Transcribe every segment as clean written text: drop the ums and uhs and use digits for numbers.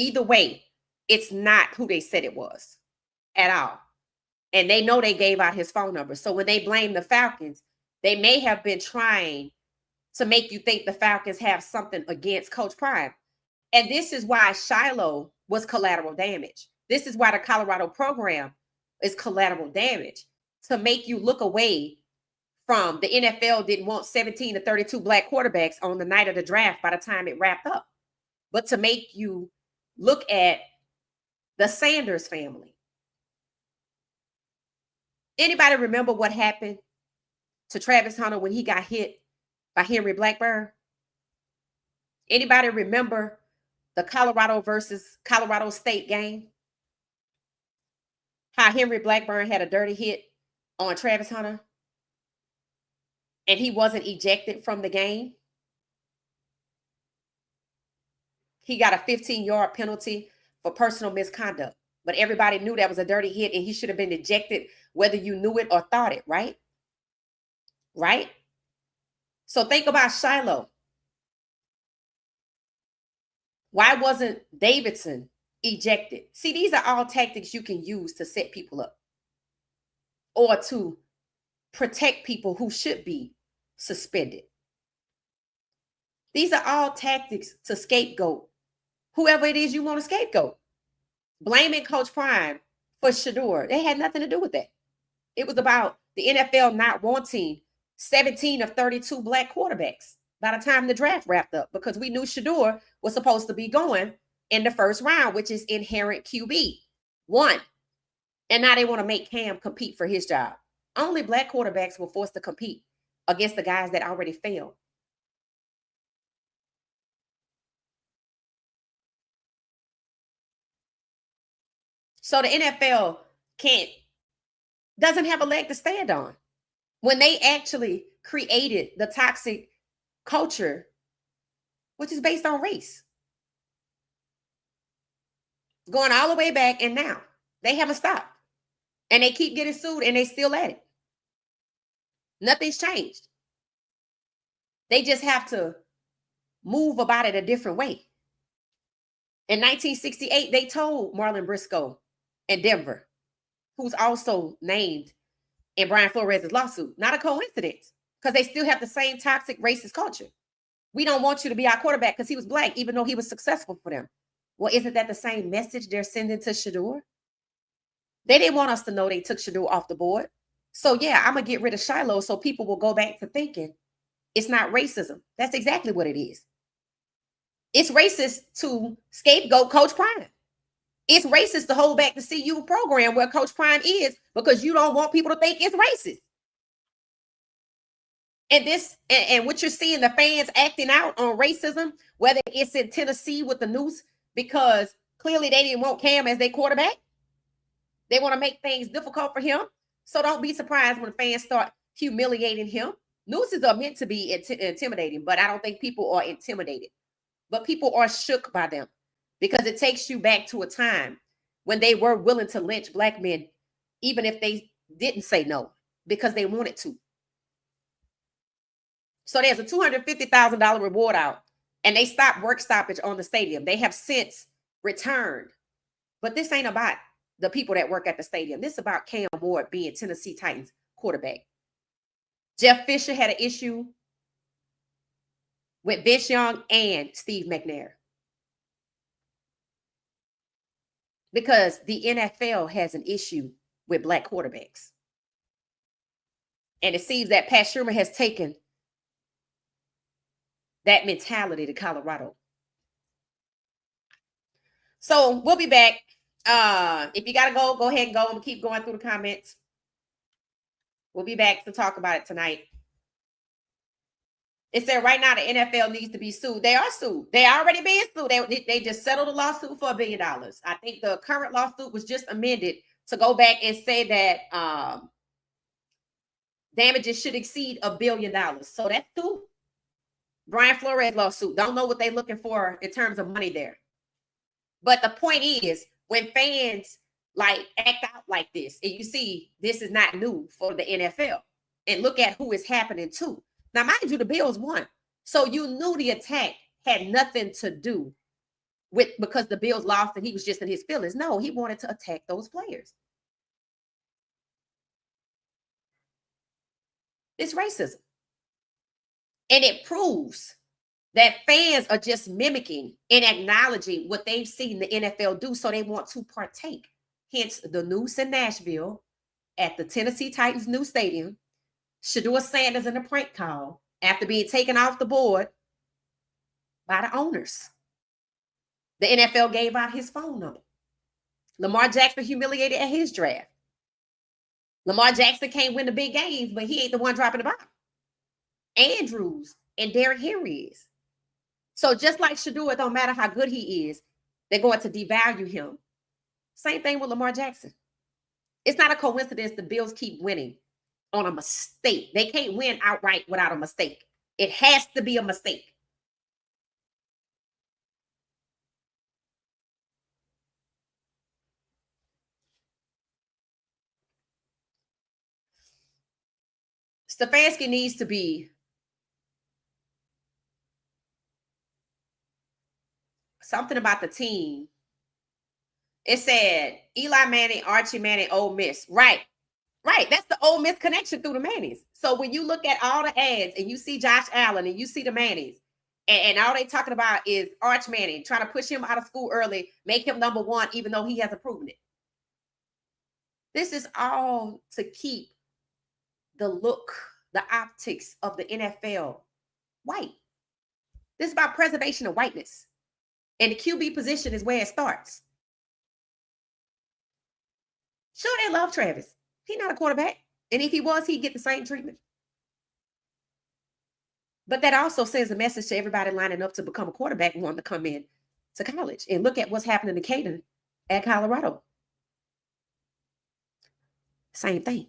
Either way, it's not who they said it was at all. And they know they gave out his phone number. So when they blame the Falcons, they may have been trying to make you think the Falcons have something against Coach Prime. And this is why Shiloh was collateral damage. This is why the Colorado program is collateral damage, to make you look away from the NFL didn't want 17 to 32 black quarterbacks on the night of the draft by the time it wrapped up, but to make you look at the Sanders family. Anybody remember what happened to Travis Hunter when he got hit by Henry Blackburn? Anybody remember the Colorado versus Colorado State game? How Henry Blackburn had a dirty hit on Travis Hunter and he wasn't ejected from the game? He got a 15-yard penalty for personal misconduct, but everybody knew that was a dirty hit and he should have been ejected whether you knew it or thought it, right? Right? So think about Shiloh. Why wasn't Davidson ejected? See, these are all tactics you can use to set people up or to protect people who should be suspended. These are all tactics to scapegoat whoever it is you want to scapegoat. Blaming Coach Prime for Shedeur, they had nothing to do with that. It was about the NFL not wanting 17 of 32 black quarterbacks by the time the draft wrapped up, because we knew Shedeur was supposed to be going in the first round, which is inherent QB1. And now they want to make Cam compete for his job. Only black quarterbacks were forced to compete against the guys that already failed. So the NFL doesn't have a leg to stand on when they actually created the toxic culture, which is based on race. Going all the way back, and now they haven't stopped. And they keep getting sued and they still at it. Nothing's changed. They just have to move about it a different way. In 1968, they told Marlon Briscoe in Denver, who's also named in Brian Flores' lawsuit, not a coincidence, because they still have the same toxic racist culture. We don't want you to be our quarterback because he was black, even though he was successful for them. Well, isn't that the same message they're sending to Shedeur? They didn't want us to know they took Shedeur off the board. So yeah, I'm going to get rid of Shiloh so people will go back to thinking it's not racism. That's exactly what it is. It's racist to scapegoat Coach Prime. It's racist to hold back the CU program where Coach Prime is because you don't want people to think it's racist. And what you're seeing, the fans acting out on racism, whether it's in Tennessee with the noose, because clearly they didn't want Cam as their quarterback. They want to make things difficult for him. So don't be surprised when fans start humiliating him. Nooses are meant to be intimidating, but I don't think people are intimidated. But people are shook by them because it takes you back to a time when they were willing to lynch black men, even if they didn't say no, because they wanted to. So there's a $250,000 reward out, and they stopped work stoppage on the stadium. They have since returned. But this ain't about the people that work at the stadium. This is about Cam Ward being Tennessee Titans quarterback. Jeff Fisher had an issue with Vince Young and Steve McNair, because the NFL has an issue with black quarterbacks. And it seems that Pat Shermer has taken that mentality to Colorado. So we'll be back. If you got to go ahead and go. I'm going to keep going through the comments. We'll be back to talk about it tonight. It said right now the NFL needs to be sued. They are sued. They already being sued. They just settled a lawsuit for $1 billion. I think the current lawsuit was just amended to go back and say that damages should exceed $1 billion. So that's sued. Brian Flores lawsuit. Don't know what they're looking for in terms of money there. But the point is, when fans like act out like this, and you see this is not new for the NFL, and look at who is happening to. Now, mind you, the Bills won. So you knew the attack had nothing to do because the Bills lost and he was just in his feelings. No, he wanted to attack those players. It's racism. And it proves that fans are just mimicking and acknowledging what they've seen the NFL do, so they want to partake. Hence the news in Nashville at the Tennessee Titans' new stadium, Shedeur Sanders in a prank call after being taken off the board by the owners. The NFL gave out his phone number. Lamar Jackson humiliated at his draft. Lamar Jackson can't win the big games, but he ain't the one dropping the ball. Andrews and Derrick Henry is. So just like Shedeur, it don't matter how good he is, they're going to devalue him. Same thing with Lamar Jackson. It's not a coincidence the Bills keep winning on a mistake. They can't win outright without a mistake. It has to be a mistake. Stefanski needs to be something about the team. It said Eli Manning, Archie Manning, Ole Miss. Right. That's the Ole Miss connection through the Mannings. So when you look at all the ads and you see Josh Allen and you see the Mannings, and all they talking about is Arch Manning, trying to push him out of school early, make him number one, even though he hasn't proven it. This is all to keep the look, the optics of the NFL white. This is about preservation of whiteness. And the QB position is where it starts. Sure, they love Travis. He's not a quarterback. And if he was, he'd get the same treatment. But that also sends a message to everybody lining up to become a quarterback and wanting to come in to college. And look at what's happening to Caden at Colorado. Same thing.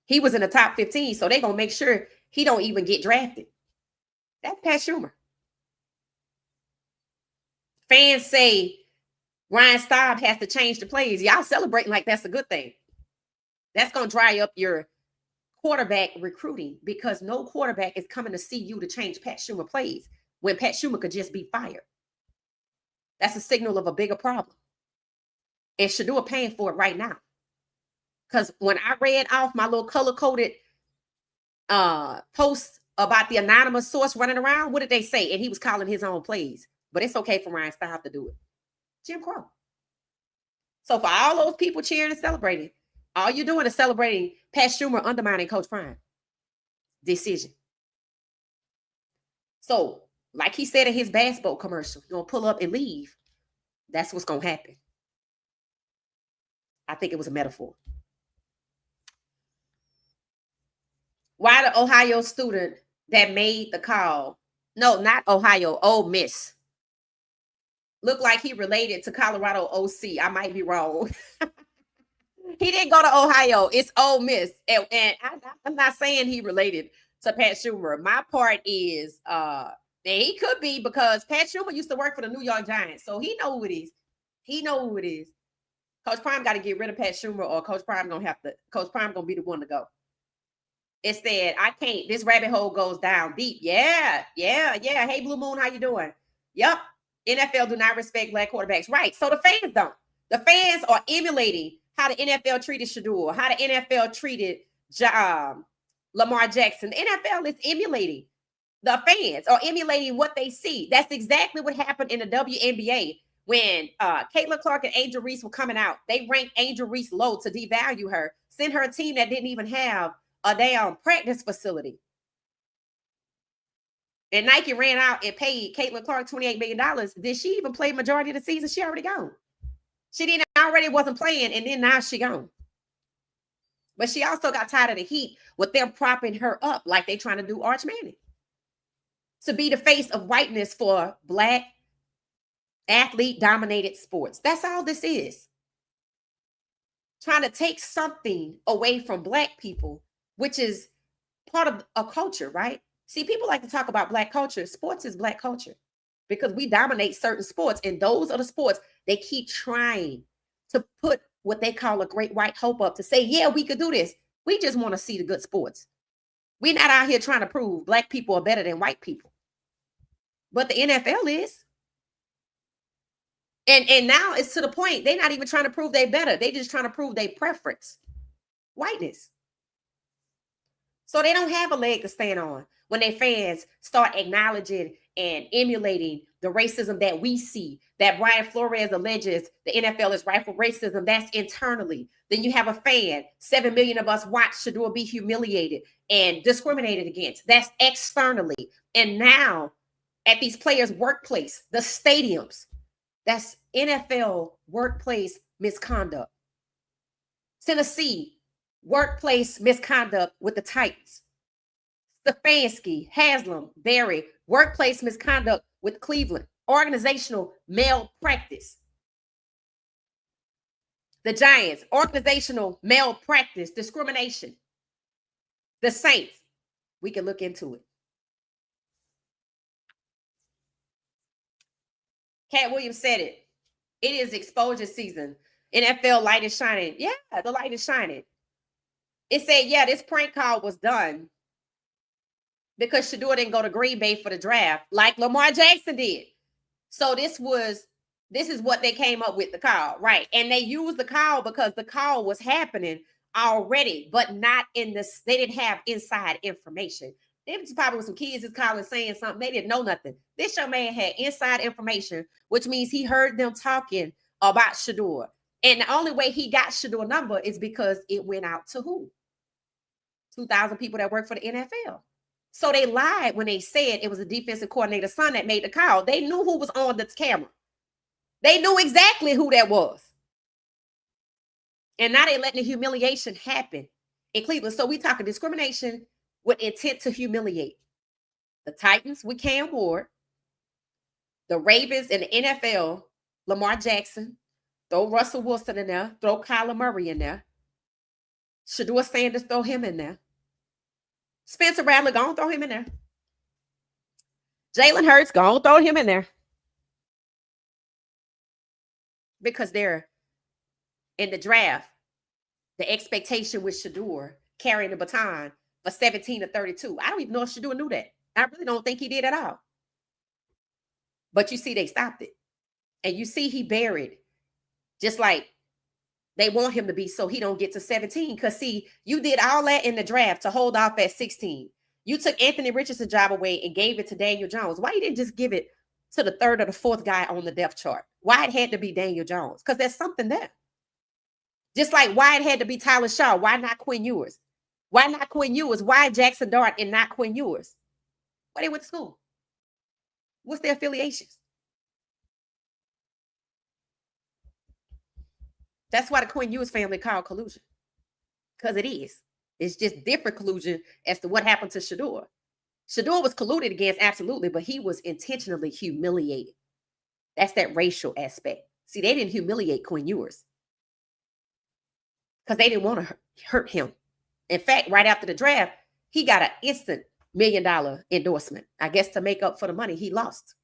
He was in the top 15, so they're going to make sure he don't even get drafted. That's Pat Schumer. Fans say Ryan Staub has to change the plays. Y'all celebrating like that's a good thing. That's going to dry up your quarterback recruiting because no quarterback is coming to see you to change Pat Schumer plays when Pat Schumer could just be fired. That's a signal of a bigger problem. And Shedeur paying for it right now. Because when I read off my little color-coded post about the anonymous source running around, what did they say? And he was calling his own plays. But it's okay for Ryan Staub to do it. Jim Crow. So for all those people cheering and celebrating, all you're doing is celebrating Pat Schumer undermining Coach Prime decision. So, like he said in his bass boat commercial, you're going to pull up and leave. That's what's going to happen. I think it was a metaphor. Why the Ohio student that made the call, no, not Ohio, Ole Miss, looked like he related to Colorado OC. I might be wrong. He didn't go to Ohio. It's Ole Miss. And I'm not saying he related to Pat Schumer. My part is that he could be because Pat Schumer used to work for the New York Giants. So he know who it is. He know who it is. Coach Prime got to get rid of Pat Schumer or Coach Prime going to be the one to go. It said, I can't, this rabbit hole goes down deep. Yeah. Hey, Blue Moon, how you doing? Yep. NFL do not respect black quarterbacks. Right. So the fans don't. The fans are emulating how the NFL treated Shedeur, how the NFL treated Lamar Jackson. The NFL is emulating the fans or emulating what they see. That's exactly what happened in the WNBA when Caitlin Clark and Angel Reese were coming out. They ranked Angel Reese low to devalue her, send her a team that didn't even have a damn practice facility. And Nike ran out and paid Caitlin Clark $28 million. Did she even play majority of the season? She already gone. She didn't already wasn't playing, and then now she gone. But she also got tired of the heat with them propping her up like they trying to do Arch Manning. To be the face of whiteness for black athlete-dominated sports. That's all this is. Trying to take something away from black people, which is part of a culture, right? See, people like to talk about black culture. Sports is black culture because we dominate certain sports, and those are the sports they keep trying to put what they call a great white hope up to say, yeah, we could do this. We just want to see the good sports. We're not out here trying to prove black people are better than white people. but the NFL is. And now it's to the point they're not even trying to prove they better. They just trying to prove their preference. Whiteness. So they don't have a leg to stand on when their fans start acknowledging and emulating the racism that we see, that Brian Flores alleges the NFL is right for racism. That's internally. Then you have a fan, 7 million of us watch Shedeur be humiliated and discriminated against. That's externally. And now at these players' workplace, the stadiums, that's NFL workplace misconduct. Tennessee, workplace misconduct with the Titans. Stefanski, Haslam, Barry, workplace misconduct with Cleveland. Organizational malpractice. The Giants, organizational malpractice, discrimination. The Saints, we can look into it. Cat Williams said it. It is exposure season. NFL light is shining. Yeah, the light is shining. It said, yeah, this prank call was done because Shedeur didn't go to Green Bay for the draft like Lamar Jackson did. So this is what they came up with, the call, right? And they used the call because the call was happening already, but not in this. They didn't have inside information. They was probably with some kids is calling saying something. They didn't know nothing. This young man had inside information, which means he heard them talking about Shedeur. And the only way he got Shedeur number is because it went out to who? 2,000 people that work for the NFL. So they lied when they said it was a defensive coordinator's son that made the call. They knew who was on the camera. They knew exactly who that was. And now they're letting the humiliation happen in Cleveland. So we talking discrimination with intent to humiliate. The Titans with Cam Ward, the Ravens and the NFL, Lamar Jackson, throw Russell Wilson in there, throw Kyler Murray in there. Shedeur Sanders, throw him in there. Spencer Rattler, go on, throw him in there. Jalen Hurts, go on, throw him in there. Because they're in the draft, the expectation with Shedeur carrying the baton for 17 to 32. I don't even know if Shedeur knew that. I really don't think he did at all. But you see, they stopped it. And you see he buried, just like they want him to be, so he don't get to 17. Because see, you did all that in the draft to hold off at 16. You took Anthony Richardson's job away and gave it to Daniel Jones. Why you didn't just give it to the third or the fourth guy on the depth chart? Why it had to be Daniel Jones? Because there's something there. Just like why it had to be Tyler Shaw. Why not Quinn Ewers? Why not Quinn Ewers? Why Jackson Dart and not Quinn Ewers? Where they went to school? What's their affiliations? That's why the Quinn Ewers family called collusion. Because it is. It's just different collusion as to what happened to Shedeur. Shedeur was colluded against, absolutely, but he was intentionally humiliated. That's that racial aspect. See, they didn't humiliate Quinn Ewers because they didn't want to hurt him. In fact, right after the draft, he got an instant $1 million endorsement, I guess, to make up for the money he lost.